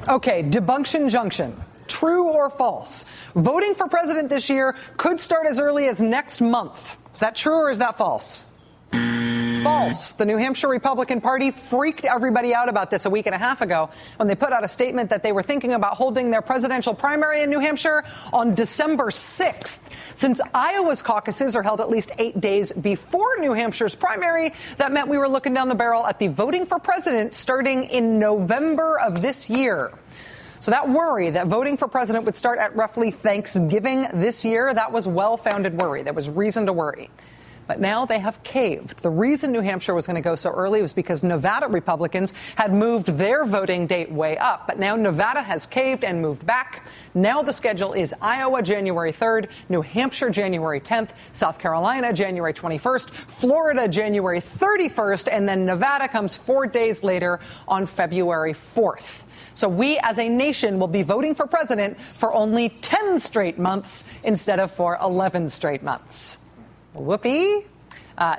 Okay, Debunktion Junction. True or false? Voting for president this year could start as early as next month. Is that true or is that false? False. The New Hampshire Republican Party freaked everybody out about this a week and a half ago when they put out a statement that they were thinking about holding their presidential primary in New Hampshire on December 6th. Since Iowa's caucuses are held at least 8 days before New Hampshire's primary, that meant we were looking down the barrel at the voting for president starting in November of this year. So that worry that voting for president would start at roughly Thanksgiving this year, that was well-founded worry. There was reason to worry. But now they have caved. The reason New Hampshire was going to go so early was because Nevada Republicans had moved their voting date way up. But now Nevada has caved and moved back. Now the schedule is Iowa, January 3rd, New Hampshire, January 10th, South Carolina, January 21st, Florida, January 31st, and then Nevada comes 4 days later on February 4th. So we as a nation will be voting for president for only 10 straight months instead of for 11 straight months. Whoopee.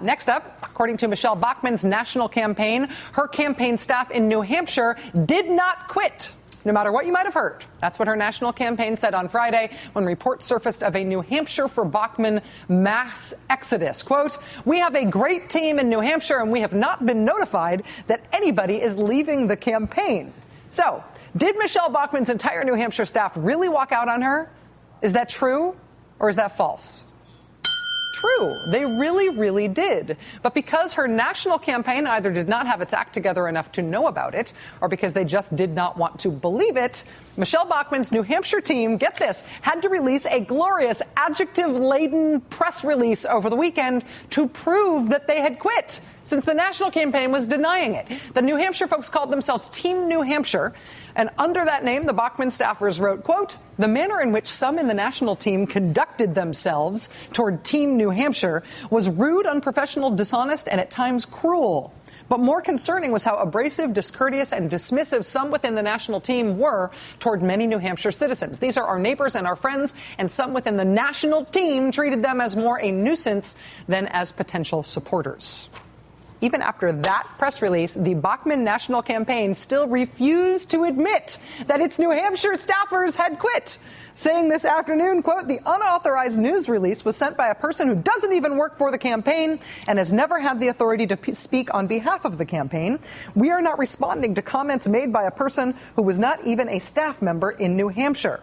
Next up, according to Michelle Bachmann's national campaign, her campaign staff in New Hampshire did not quit, no matter what you might have heard. That's what her national campaign said on Friday when reports surfaced of a New Hampshire for Bachmann mass exodus. Quote, "We have a great team in New Hampshire and we have not been notified that anybody is leaving the campaign." So, did Michelle Bachmann's entire New Hampshire staff really walk out on her? Is that true or is that false? True. They really, really did. But because her national campaign either did not have its act together enough to know about it, or because they just did not want to believe it, Michelle Bachmann's New Hampshire team, get this, had to release a glorious adjective-laden press release over the weekend to prove that they had quit, since the national campaign was denying it. The New Hampshire folks called themselves Team New Hampshire, and under that name, the Bachmann staffers wrote, quote, "The manner in which some in the national team conducted themselves toward Team New Hampshire was rude, unprofessional, dishonest, and at times cruel. But more concerning was how abrasive, discourteous, and dismissive some within the national team were toward many New Hampshire citizens. These are our neighbors and our friends, and some within the national team treated them as more a nuisance than as potential supporters." Even after that press release, the Bachmann national campaign still refused to admit that its New Hampshire staffers had quit, saying this afternoon, quote, "The unauthorized news release was sent by a person who doesn't even work for the campaign and has never had the authority to speak on behalf of the campaign. We are not responding to comments made by a person who was not even a staff member in New Hampshire."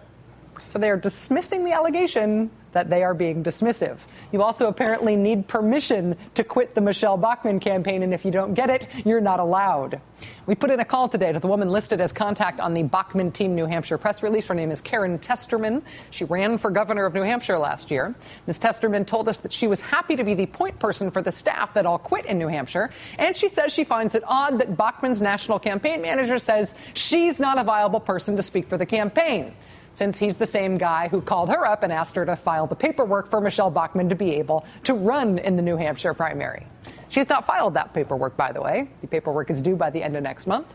So they are dismissing the allegation that they are being dismissive. You also apparently need permission to quit the Michelle Bachmann campaign, and if you don't get it, you're not allowed. We put in a call today to the woman listed as contact on the Bachmann Team New Hampshire press release. Her name is Karen Testerman. She ran for governor of New Hampshire last year. Ms. Testerman told us that she was happy to be the point person for the staff that all quit in New Hampshire, and she says she finds it odd that Bachmann's national campaign manager says she's not a viable person to speak for the campaign, since he's the same guy who called her up and asked her to file the paperwork for Michelle Bachmann to be able to run in the New Hampshire primary. She's not filed that paperwork, by the way. The paperwork is due by the end of next month.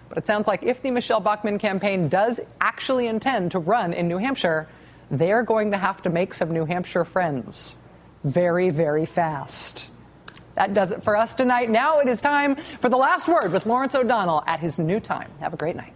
But it sounds like if the Michelle Bachmann campaign does actually intend to run in New Hampshire, they're going to have to make some New Hampshire friends very, very fast. That does it for us tonight. Now it is time for The Last Word with Lawrence O'Donnell at his new time. Have a great night.